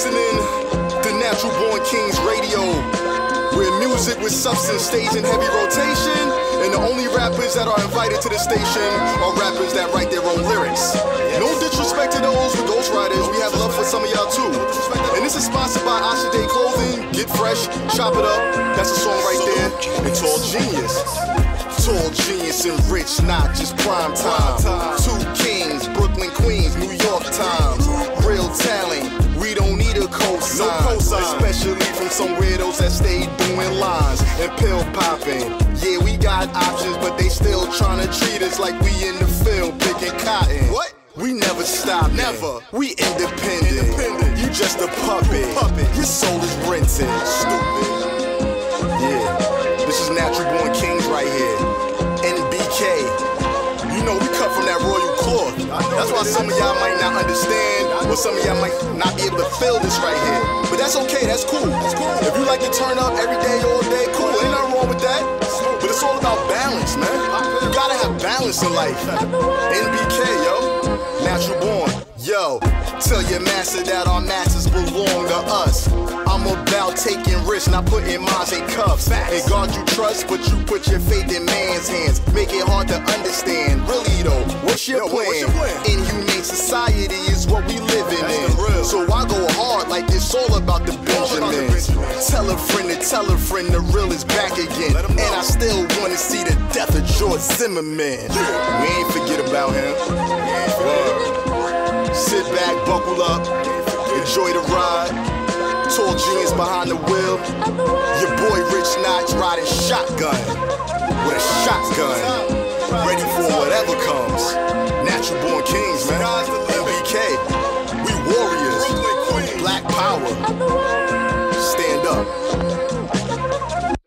listening to Natural Born Kings Radio, where music with substance stays in heavy rotation, and the only rappers that are invited to the station are rappers that write their own lyrics. No disrespect to those with ghostwriters, we have love for some of y'all too. And this is sponsored by Asha Day Clothing. Get fresh, chop it up, that's a song right there. It's Tall Genius. Tall genius and rich, not just prime time. Two kings, Brooklyn, Queens, New York Times. Real talent, we don't need a cosign. Especially from some weirdos that stay doing lines and pill popping. Yeah, we got options, but they still trying to treat us like we in the field picking cotton. What? We never stop, never. We independent. You just a puppet. Your soul is rented. Stupid. Yeah, this is Natural Born Kings right here. NBK. You know we cut from that royal cloth. That's why some of y'all might not understand, or some of y'all might not be able to feel this right here. But that's okay, that's cool. If you like to turn up every day, all day, cool. Ain't nothing wrong with that. But it's all about balance, man. You gotta have balance in life. NBK, yo. Natural Born. Yo, tell your master that our masters belong to us. I'm about taking risks, not putting minds in cuffs. And God you trust, but you put your faith in man's hands. Make it hard to understand. Really though, what's your plan? Inhumane society is what we living in. So I go hard like it's all about the Benjamins. Tell a friend to tell a friend the real is back again. And I still wanna see the death of George Zimmerman. We ain't forget about him. Sit back, buckle up, enjoy the ride. Tall genius behind the wheel. Your boy Rich Notch riding shotgun with a shotgun, ready for whatever comes. Natural Born Kings, man. MBK, we warriors, black power.